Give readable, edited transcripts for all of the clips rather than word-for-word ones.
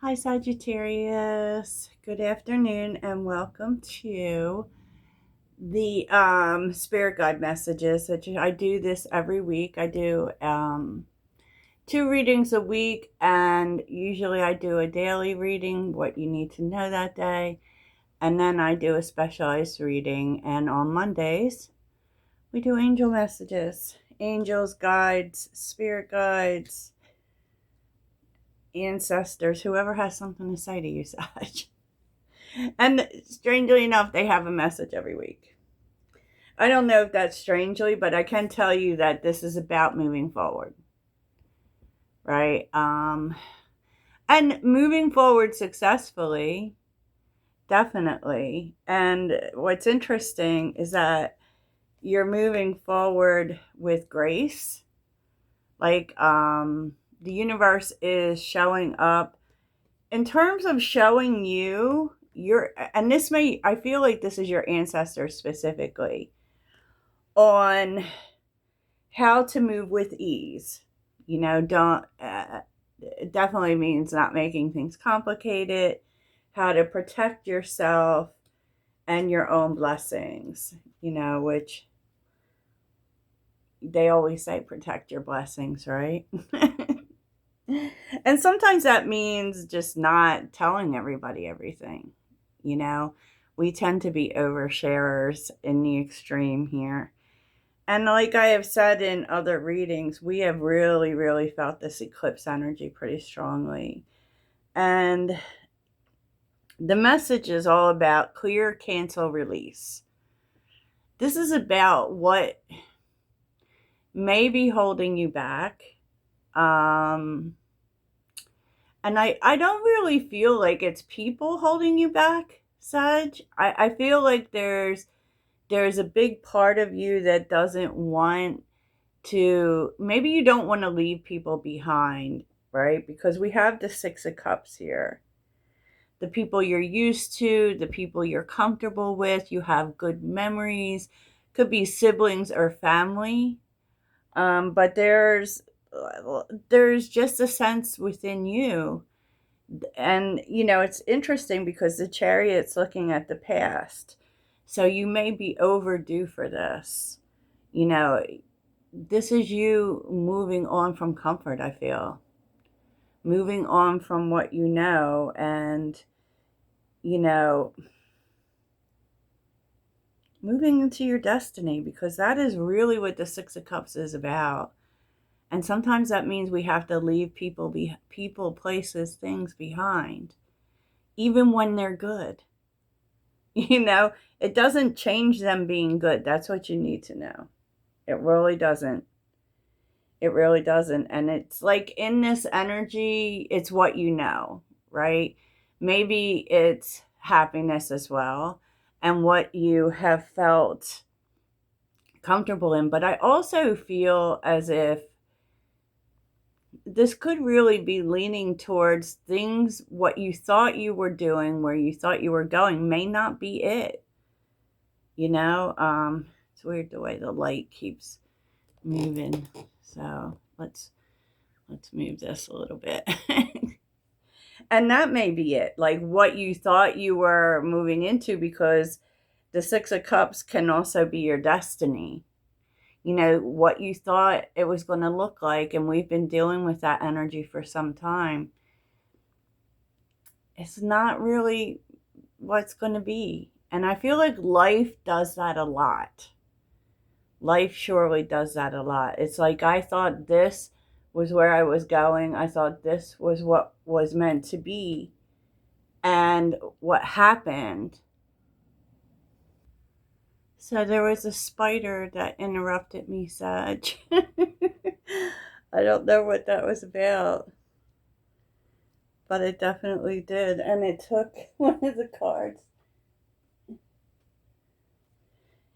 Hi, Sagittarius. Good afternoon, and welcome to the Spirit Guide messages. Which I do this every week. I do two readings a week, and usually I do a daily reading, what you need to know that day, and then I do a specialized reading. And on Mondays, we do angel messages, angels, guides, spirit guides, ancestors, whoever has something to say to you, Sag. And strangely enough, they have a message every week. I don't know if that's strangely, but I can tell you that this is about moving forward, right? And moving forward successfully, definitely. And what's interesting is that you're moving forward with grace. The universe is showing up in terms of showing you and this may, I feel like this is your ancestors specifically, on how to move with ease. Don't it definitely means not making things complicated, how to protect yourself and your own blessings, which they always say protect your blessings, right? And sometimes that means just not telling everybody everything. You know, we tend to be oversharers in the extreme here. And like I have said in other readings, we have really, really felt this eclipse energy pretty strongly. And the message is all about clear, cancel, release. This is about what may be holding you back. And I don't really feel like it's people holding you back, Sag. I feel like there's a big part of you that doesn't want to, maybe you don't want to leave people behind, right? Because we have the Six of Cups here. The people you're used to, the people you're comfortable with, you have good memories, could be siblings or family. But there's just a sense within you. And, it's interesting because the Chariot's looking at the past. So you may be overdue for this. You know, this is you moving on from comfort, I feel. Moving on from what you know and, you know, moving into your destiny, because that is really what the Six of Cups is about. And sometimes that means we have to leave people, places, things behind, even when they're good. It doesn't change them being good. That's what you need to know. It really doesn't. It really doesn't. And it's like in this energy, it's what you know, right? Maybe it's happiness as well and what you have felt comfortable in. But I also feel as if this could really be leaning towards things, what you thought you were doing, where you thought you were going, may not be it. It's weird the way the light keeps moving. So let's move this a little bit. And that may be it, like what you thought you were moving into, because the Six of Cups can also be your destiny. What you thought it was going to look like, and we've been dealing with that energy for some time. It's not really what's going to be. And I feel like life does that a lot. Life surely does that a lot. It's like I thought this was where I was going. I thought this was what was meant to be. And what happened? So there was a spider that interrupted me, Sag. I don't know what that was about, but it definitely did. And it took one of the cards.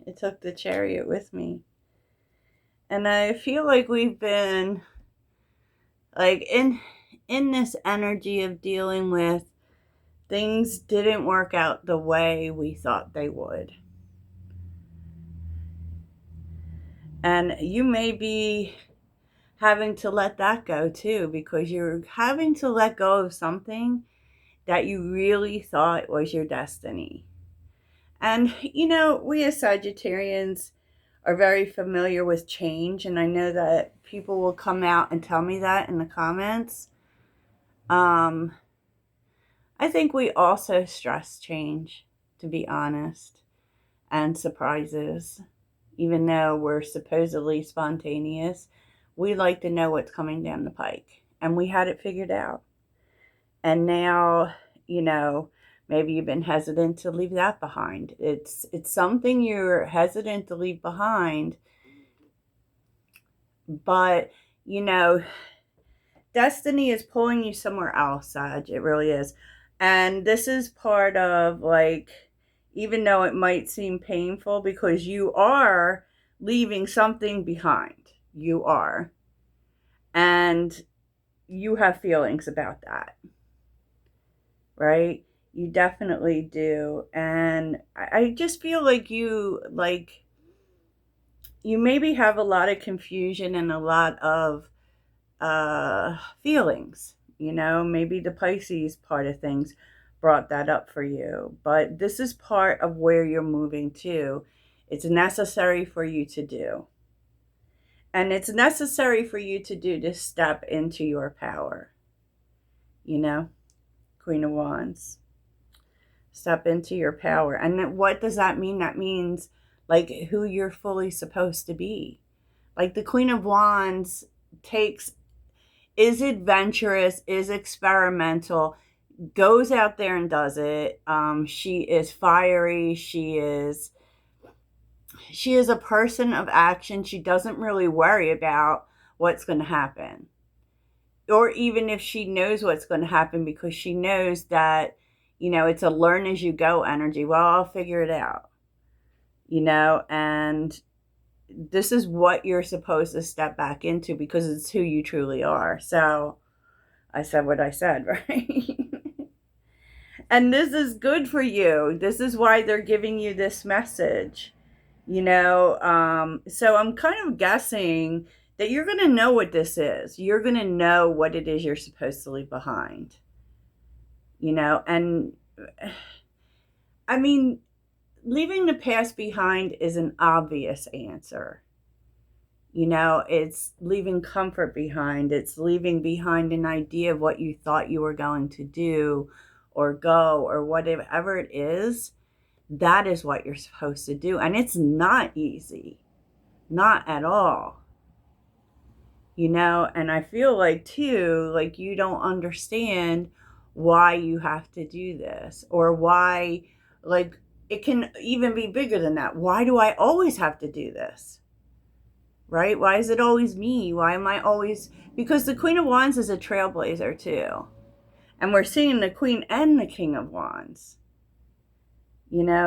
It took the Chariot with me. And I feel like we've been like in this energy of dealing with things didn't work out the way we thought they would. And you may be having to let that go too, because you're having to let go of something that you really thought was your destiny. And, we as Sagittarians are very familiar with change, and I know that people will come out and tell me that in the comments. I think we also stress change, to be honest, and surprises. Even though we're supposedly spontaneous, we like to know what's coming down the pike, and we had it figured out. And now, maybe you've been hesitant to leave that behind. It's something you're hesitant to leave behind, but destiny is pulling you somewhere else, Sag. It really is. And this is part of, like, even though it might seem painful, because you are leaving something behind. You are. And you have feelings about that. Right? You definitely do. And I just feel like you maybe have a lot of confusion and a lot of feelings. Maybe the Pisces part of things brought that up for you. But this is part of where you're moving to. It's necessary for you to do. And it's necessary for you to do to step into your power. Queen of Wands. Step into your power. And what does that mean? That means, like, who you're fully supposed to be. Like, the Queen of Wands is adventurous, is experimental, goes out there and does it. She is fiery. She is a person of action. She doesn't really worry about what's going to happen. Or even if she knows what's going to happen, because she knows that, it's a learn as you go energy. Well, I'll figure it out. And this is what you're supposed to step back into, because it's who you truly are. So I said what I said, right? And this is good for you. This is why they're giving you this message. So I'm kind of guessing that you're going to know what this is. You're going to know what it is you're supposed to leave behind. And I mean, leaving the past behind is an obvious answer. It's leaving comfort behind. It's leaving behind an idea of what you thought you were going to do or go or whatever it is. That is what you're supposed to do. And it's not easy. Not at all. And I feel like, too, like you don't understand why you have to do this, or why, like, it can even be bigger than that. Why do I always have to do this? Right? Why is it always me? Why am I always... Because the Queen of Wands is a trailblazer, too. And we're seeing the Queen and the King of Wands.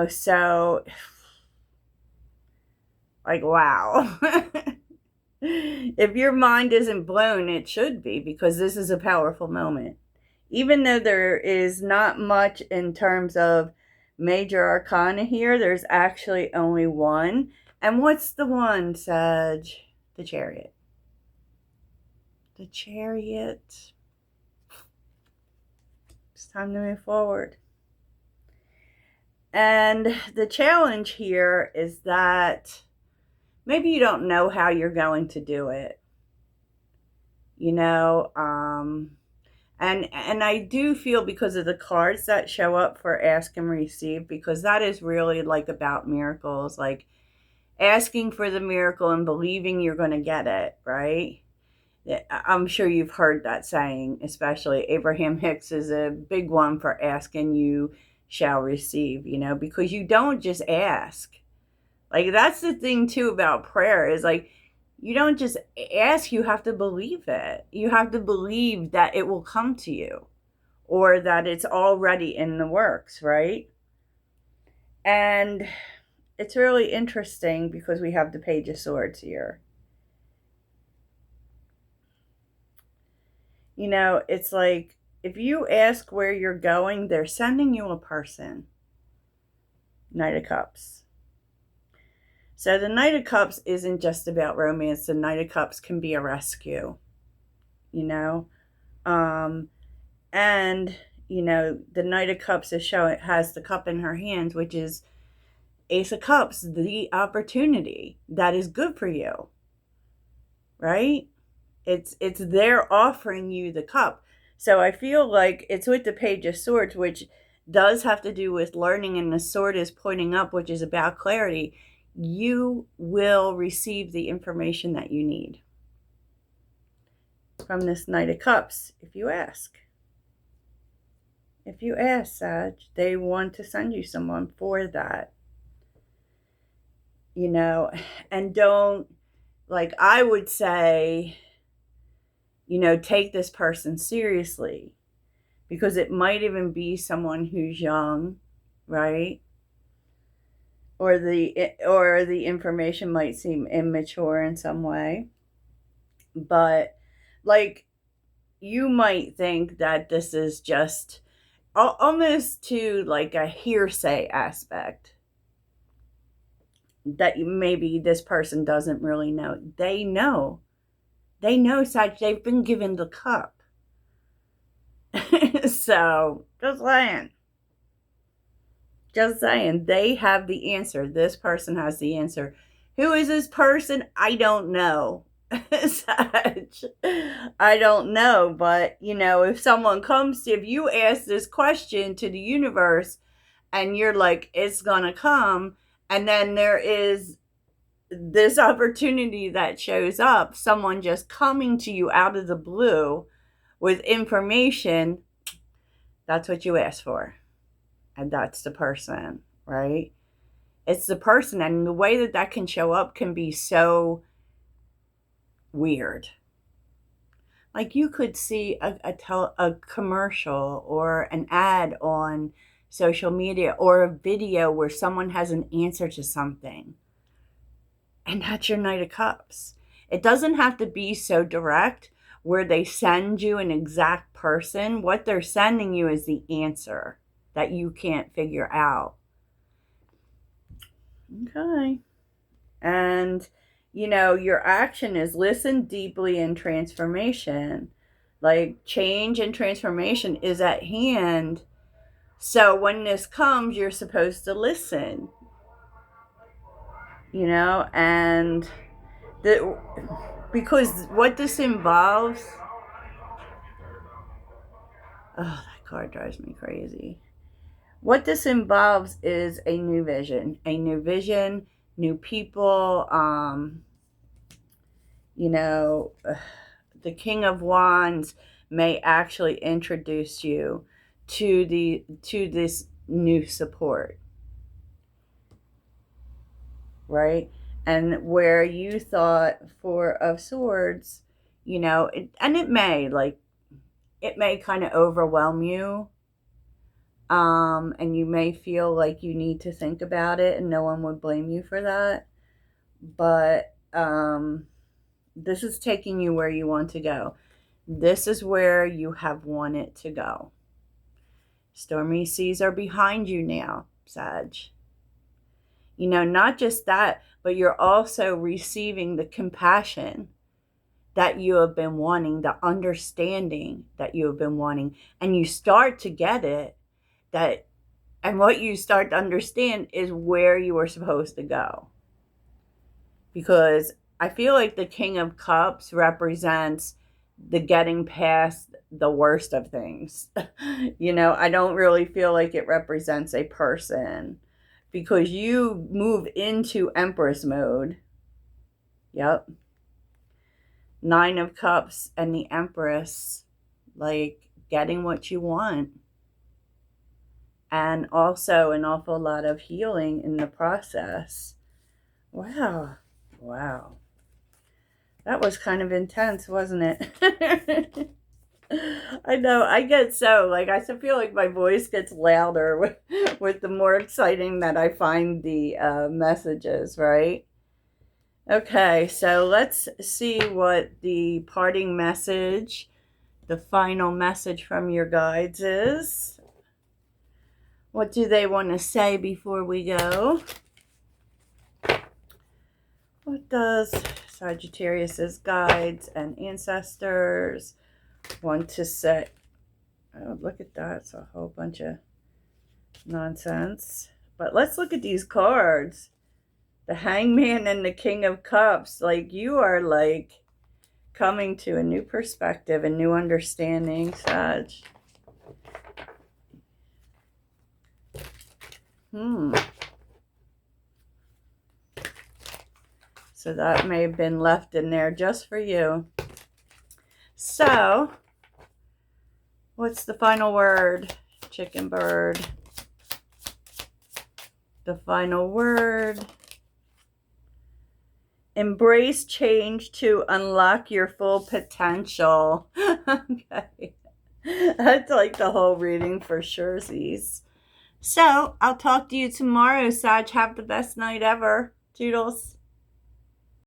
So... Like, wow. If your mind isn't blown, it should be, because this is a powerful moment. Even though there is not much in terms of major arcana here, there's actually only one. And what's the one, Sag? The Chariot. The Chariot. It's time to move forward. And the challenge here is that maybe you don't know how you're going to do it. And I do feel, because of the cards that show up for ask and receive, because that is really like about miracles, like asking for the miracle and believing you're going to get it, right? I'm sure you've heard that saying, especially Abraham Hicks is a big one for asking you shall receive, because you don't just ask. Like, that's the thing too about prayer, is like, you don't just ask, you have to believe it. You have to believe that it will come to you, or that it's already in the works, right? And it's really interesting because we have the Page of Swords here. It's like, if you ask where you're going, they're sending you a person. Knight of Cups. So the Knight of Cups isn't just about romance. The Knight of Cups can be a rescue, you know? And, the Knight of Cups is showing, has the cup in her hands, which is Ace of Cups, the opportunity that is good for you, right? It's they're offering you the cup. So I feel like it's with the Page of Swords, which does have to do with learning, and the sword is pointing up, which is about clarity. You will receive the information that you need from this Knight of Cups if you ask. If you ask, Sag, they want to send you someone for that. And don't, like I would say, take this person seriously, because it might even be someone who's young, right? Or the information might seem immature in some way. But like, you might think that this is just almost to like a hearsay aspect, that maybe this person doesn't really know. They know, Sag. They've been given the cup. So just saying, they have the answer. This person has the answer. Who is this person? I don't know. Sag, I don't know. But if someone if you ask this question to the universe, and you're like, it's gonna come, and then there is this opportunity that shows up, someone just coming to you out of the blue with information, that's what you asked for. And that's the person, right? It's the person. And the way that can show up can be so weird. Like, you could see a commercial or an ad on social media, or a video where someone has an answer to something. And that's your Knight of Cups. It doesn't have to be so direct where they send you an exact person. What they're sending you is the answer that you can't figure out. Okay. And, your action is listen deeply in transformation. Like, change and transformation is at hand. So when this comes, you're supposed to listen. And because what this involves, that card drives me crazy. What this involves is a new vision, new people. The King of Wands may actually introduce you to this new support, right? And where you thought Four of Swords, it may kind of overwhelm you. And you may feel like you need to think about it, and no one would blame you for that. But this is taking you where you want to go. This is where you have wanted to go. Stormy seas are behind you now, Sag. Not just that, but you're also receiving the compassion that you have been wanting, the understanding that you have been wanting, and you start to get it. And what you start to understand is where you are supposed to go. Because I feel like the King of Cups represents the getting past the worst of things. I don't really feel like it represents a person, because you move into Empress mode. Yep. Nine of Cups and the Empress, like getting what you want. And also an awful lot of healing in the process. Wow. That was kind of intense, wasn't it? I know. I get so, I feel like my voice gets louder with the more exciting that I find the messages, right? Okay, so let's see what the parting message, the final message from your guides is. What do they want to say before we go? What does Sagittarius's guides and ancestors want to say? Oh, look at that. It's a whole bunch of nonsense. But let's look at these cards. The Hangman and the King of Cups. Like, you are like coming to a new perspective, a new understanding, Sag. So that may have been left in there just for you. So, what's the final word? Chicken bird. The final word. Embrace change to unlock your full potential. Okay. That's like the whole reading for surezies. So, I'll talk to you tomorrow, Sag. Have the best night ever. Toodles.